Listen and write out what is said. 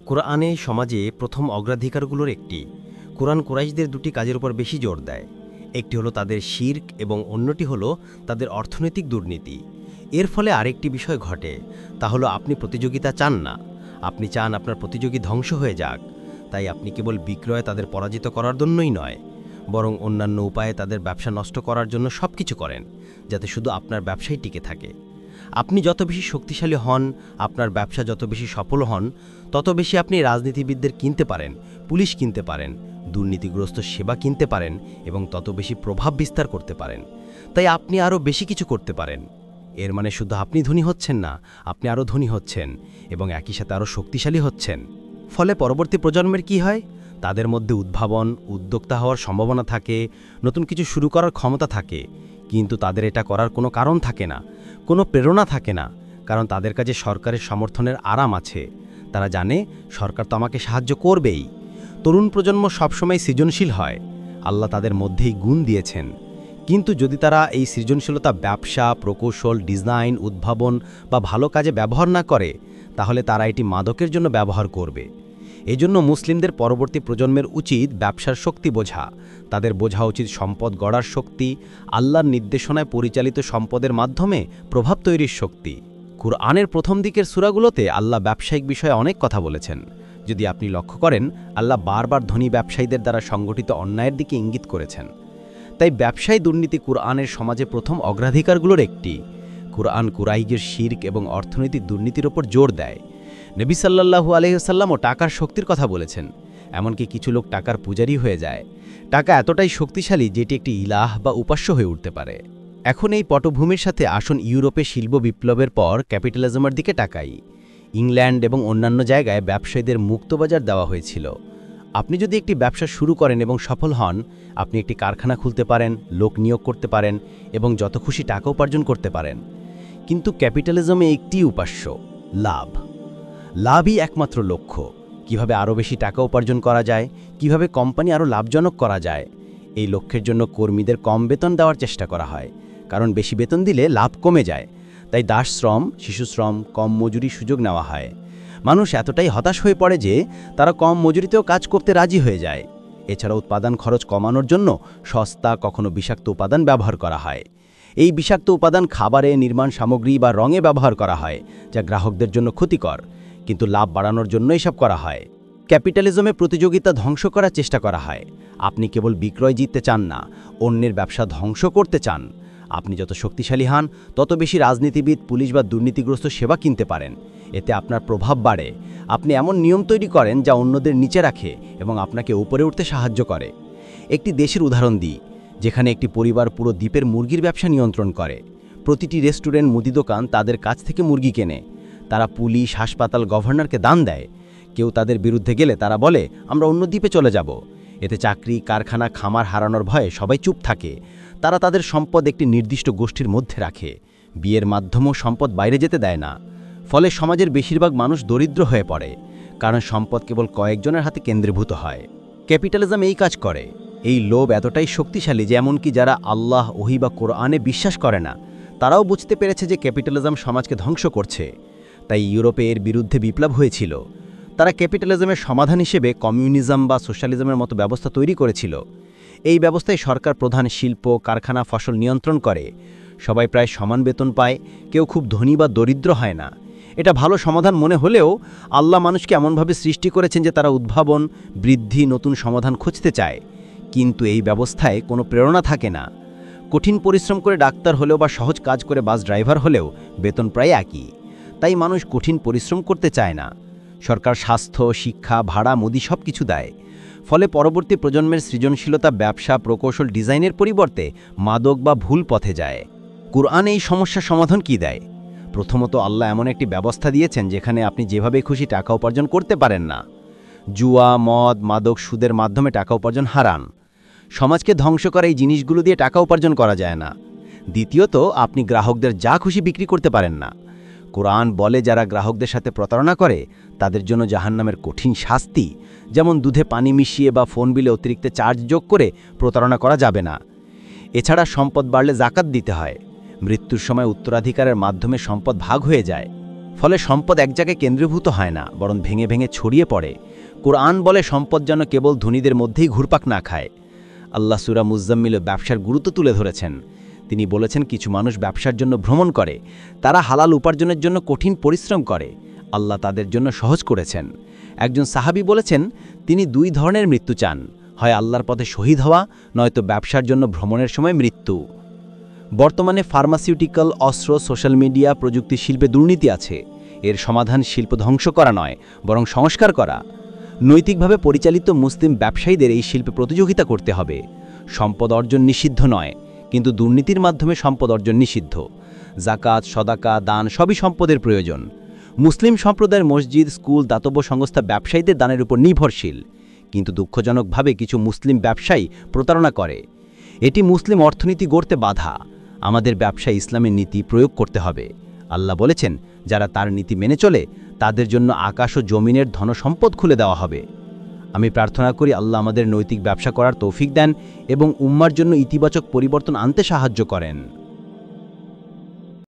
কোরআনে সমাজে প্রথম অগ্রাধিকারগুলোর একটি। কোরআন কুরাইশদের দুটি কাজের উপর বেশি জোর দেয়। একটি হলো তাদের শিরক এবং অন্যটি হলো তাদের অর্থনৈতিক দুর্নীতি। এর ফলে আরেকটি বিষয় ঘটে, তা হলো আপনি প্রতিযোগিতা চান না। আপনি চান আপনার প্রতিযোগী ধ্বংস হয়ে যাক। তাই আপনি কেবল বিক্রয়ে তাদের পরাজিত করার জন্যই নয়, বরং অন্যান্য উপায়ে তাদের ব্যবসা নষ্ট করার জন্য সব কিছু করেন, যাতে শুধু আপনার ব্যবসাই টিকে থাকে। আপনি যত বেশি শক্তিশালী হন, আপনার ব্যবসা যত বেশি সফল হন, তত বেশি আপনি রাজনীতিবিদদের কিনতে পারেন, পুলিশ কিনতে পারেন, দুর্নীতিগ্রস্ত সেবা কিনতে পারেন এবং তত বেশি প্রভাব বিস্তার করতে পারেন। তাই আপনি আরও বেশি কিছু করতে পারেন। এর মানে শুধু আপনি ধনী হচ্ছেন না, আপনি আরও ধনী হচ্ছেন এবং একই সাথে আরও শক্তিশালী হচ্ছেন। ফলে পরবর্তী প্রজন্মের কি হয়? তাদের মধ্যে উদ্ভাবন, উদ্যোক্তা হওয়ার সম্ভাবনা থাকে, নতুন কিছু শুরু করার ক্ষমতা থাকে, কিন্তু তাদের এটা করার কোনো কারণ থাকে না, কোনো প্রেরণা থাকে না, কারণ তাদের কাছে সরকারের সমর্থনের আরাম আছে। তারা জানে সরকার তো আমাকে সাহায্য করবেই। তরুণ প্রজন্ম সবসময় সৃজনশীল হয়, আল্লাহ তাদের মধ্যেই গুণ দিয়েছেন। কিন্তু যদি তারা এই সৃজনশীলতা ব্যবসা, প্রকৌশল, ডিজাইন, উদ্ভাবন বা ভালো কাজে ব্যবহার না করে, তাহলে তারা এটি মাদকের জন্য ব্যবহার করবে। এজন্য মুসলিমদের পরবর্তী প্রজন্মের উচিত ব্যবসার শক্তি বোঝা। তাদের বোঝা উচিত সম্পদ গড়ার শক্তি, আল্লাহর নির্দেশনায় পরিচালিত সম্পদের মাধ্যমে প্রভাব তৈরির শক্তি। কুরআনের প্রথম দিকের সূরাগুলোতে আল্লাহ ব্যবসায়িক বিষয়ে অনেক কথা বলেছেন। যদি আপনি লক্ষ্য করেন, আল্লাহ বারবার ধনী ব্যবসায়ীদের দ্বারা সংগঠিত অন্যায়ের দিকে ইঙ্গিত করেছেন। তাই ব্যবসায়ী দুর্নীতি কুরআনের সমাজে প্রথম অগ্রাধিকারগুলোর একটি। কুরআন কুরাইশের শিরক এবং অর্থনৈতিক দুর্নীতির ওপর জোর দেয়। নবী সাল্লাল্লাহু আলাইহি ওয়াসাল্লামও টাকার শক্তির কথা বলেছেন। এমনকি কিছু লোক টাকার পূজারী হয়ে যায়। টাকা এতটাই শক্তিশালী যেটি একটি ইলাহ বা উপাস্য হয়ে উঠতে পারে। এখন এই পটভূমির সাথে আসুন ইউরোপে শিল্প বিপ্লবের পর ক্যাপিটালিজমের দিকে তাকাই। ইংল্যান্ড এবং অন্যান্য জায়গায় ব্যবসায়ীদের মুক্তবাজার দেওয়া হয়েছিল। আপনি যদি একটি ব্যবসা শুরু করেন এবং সফল হন, আপনি একটি কারখানা খুলতে পারেন, লোক নিয়োগ করতে পারেন এবং যত খুশি টাকা উপার্জন করতে পারেন। কিন্তু ক্যাপিটালিজমে একটি উপাস্য, লাভ। লাভই একমাত্র লক্ষ্য। কিভাবে আরও বেশি টাকা উপার্জন করা যায়, কিভাবে কোম্পানি আরও লাভজনক করা যায়। এই লক্ষ্যের জন্য কর্মীদের কম বেতন দেওয়ার চেষ্টা করা হয়, কারণ বেশি বেতন দিলে লাভ কমে যায়। তাই দাসশ্রম, শিশুশ্রম, কম মজুরি সুযোগ নেওয়া হয়। মানুষ এতটাই হতাশ হয়ে পড়ে যে তারা কম মজুরিতেও কাজ করতে রাজি হয়ে যায়। এছাড়া উৎপাদন খরচ কমানোর জন্য সস্তা, কখনো বিষাক্ত উপাদান ব্যবহার করা হয়। এই বিষাক্ত উপাদান খাবারে, নির্মাণ সামগ্রী বা রঙে ব্যবহার করা হয়, যা গ্রাহকদের জন্য ক্ষতিকর, কিন্তু লাভ বাড়ানোর জন্য এসব করা হয়। ক্যাপিটালিজমে প্রতিযোগিতা ধ্বংস করার চেষ্টা করা হয়। আপনি কেবল বিক্রয় জিততে চান না, অন্যের ব্যবসা ধ্বংস করতে চান। আপনি যত শক্তিশালী হন, তত বেশি রাজনীতিবিদ, পুলিশ বা দুর্নীতিগ্রস্ত সেবা কিনতে পারেন। এতে আপনার প্রভাব বাড়ে। আপনি এমন নিয়ম তৈরি করেন যা অন্যদের নিচে রাখে এবং আপনাকে উপরে উঠতে সাহায্য করে। একটি দেশের উদাহরণ দিই, যেখানে একটি পরিবার পুরো দ্বীপের মুরগির ব্যবসা নিয়ন্ত্রণ করে। প্রতিটি রেস্টুরেন্ট, মুদি দোকান তাদের কাছ থেকে মুরগি কেনে। তারা পুলিশ, হাসপাতাল, গভর্নরকে দান দেয়। কেউ তাদের বিরুদ্ধে গেলে তারা বলে, আমরা অন্য দ্বীপে চলে যাব। এতে চাকরি, কারখানা, খামার হারানোর ভয়ে সবাই চুপ থাকে। তারা তাদের সম্পদ একটি নির্দিষ্ট গোষ্ঠীর মধ্যে রাখে। বিয়ের মাধ্যমেও সম্পদ বাইরে যেতে দেয় না। ফলে সমাজের বেশিরভাগ মানুষ দরিদ্র হয়ে পড়ে, কারণ সম্পদ কেবল কয়েকজনের হাতে কেন্দ্রীভূত হয়। ক্যাপিটালিজম এই কাজ করে। এই লোভ এতটাই শক্তিশালী যে এমনকি যারা আল্লাহ, ওহী বা কোরআনে বিশ্বাস করে না, তারাও বুঝতে পেরেছে যে ক্যাপিটালিজম সমাজকে ধ্বংস করছে। তাই ইউরোপে এর বিরুদ্ধে বিপ্লব হয়েছিল। তারা ক্যাপিটালিজমের সমাধান হিসেবে কমিউনিজম বা সোশ্যালিজমের মতো ব্যবস্থা তৈরি করেছিল। এই ব্যবস্থায় সরকার প্রধান শিল্প, কারখানা, ফসল নিয়ন্ত্রণ করে। সবাই প্রায় সমান বেতন পায়, কেউ খুব ধনী বা দরিদ্র হয় না। এটা ভালো সমাধান মনে হলেও আল্লাহ মানুষকে এমনভাবে সৃষ্টি করেছেন যে তারা উদ্ভাবন, বৃদ্ধি, নতুন সমাধান খুঁজতে চায়। কিন্তু এই ব্যবস্থায় কোনো প্রেরণা থাকে না। কঠিন পরিশ্রম করে ডাক্তার হলেও বা সহজ কাজ করে বাস ড্রাইভার হলেও বেতন প্রায় একই। তাই মানুষ কঠিন পরিশ্রম করতে চায় না। সরকার স্বাস্থ্য, শিক্ষা, ভাড়া, মুদি সব কিছু দেয়। ফলে পরবর্তী প্রজন্মের সৃজনশীলতা ব্যবসা, প্রকৌশল, ডিজাইনের পরিবর্তে মাদক বা ভুল পথে যায়। কুরআন এই সমস্যার সমাধান কি দেয়? প্রথমত, আল্লাহ এমন একটি ব্যবস্থা দিয়েছেন যেখানে আপনি যেভাবে খুশি টাকা উপার্জন করতে পারেন না। জুয়া, মদ, মাদক, সুদের মাধ্যমে টাকা উপার্জন হারান। সমাজকে ধ্বংস করা এই জিনিসগুলো দিয়ে টাকা উপার্জন করা যায় না। দ্বিতীয়ত, আপনি গ্রাহকদের যা খুশি বিক্রি করতে পারেন না। কোরআন বলে যারা গ্রাহকদের সাথে প্রতারণা করে তাদের জন্য জাহান্নামের কঠিন শাস্তি, যেমন দুধে পানি মিশিয়ে বা ফোন বিলে অতিরিক্ত চার্জ যোগ করে প্রতারণা করা যাবে না। এছাড়া সম্পদ বাড়লে যাকাত দিতে হয়। মৃত্যুর সময় উত্তরাধিকারের মাধ্যমে সম্পদ ভাগ হয়ে যায়। ফলে সম্পদ এক জায়গায় কেন্দ্রীভূত হয় না, বরং ভেঙে ভেঙে ছড়িয়ে পড়ে। কোরআন বলে সম্পদ যেন কেবল ধনীদের মধ্যেই ঘুরপাক না খায়। আল্লাহ সূরা মুজাম্মিলে ব্যবসার গুরুত্ব তুলে ধরেছেন। তিনি বলেছেন, কিছু মানুষ ব্যবসার জন্য ভ্রমণ করে, তারা হালাল উপার্জনের জন্য কঠিন পরিশ্রম করে, আল্লাহ তাদের জন্য সহজ করেছেন। একজন সাহাবী বলেছেন, তিনি 2 ধরনের মৃত্যু চান, হয় আল্লাহর পথে শহীদ হওয়া, নয়তো ব্যবসার জন্য ভ্রমণের সময় মৃত্যু। বর্তমানে ফার্মাসিউটিক্যাল, অস্ত্র, সোশ্যাল মিডিয়া, প্রযুক্তি শিল্পে দুর্নীতি আছে। এর সমাধান শিল্প ধ্বংস করা নয়, বরং সংস্কার করা। নৈতিকভাবে পরিচালিত মুসলিম ব্যবসায়ীদের এই শিল্পে প্রতিযোগিতা করতে হবে। সম্পদ অর্জন নিষিদ্ধ নয়, কিন্তু দুর্নীতির মাধ্যমে সম্পদ অর্জন নিষিদ্ধ। জাকাত, সদাকা, দান সবই সম্পদের প্রয়োজন। মুসলিম সম্প্রদায়ের মসজিদ, স্কুল, দাতব্য সংস্থা ব্যবসায়ীদের দানের উপর নির্ভরশীল, কিন্তু দুঃখজনকভাবে কিছু মুসলিম ব্যবসায়ী প্রতারণা করে। এটি মুসলিম অর্থনীতি গড়তে বাধা। আমাদের ব্যবসায় ইসলামের নীতি প্রয়োগ করতে হবে। আল্লাহ বলেছেন, যারা তার নীতি মেনে চলে তাদের জন্য আকাশ ও জমিনের ধনসম্পদ খুলে দেওয়া হবে। আমি প্রার্থনা করি আল্লাহ আমাদের নৈতিক ব্যবসা করার তৌফিক দেন এবং উম্মার জন্য ইতিবাচক পরিবর্তন আনতে সাহায্য করেন।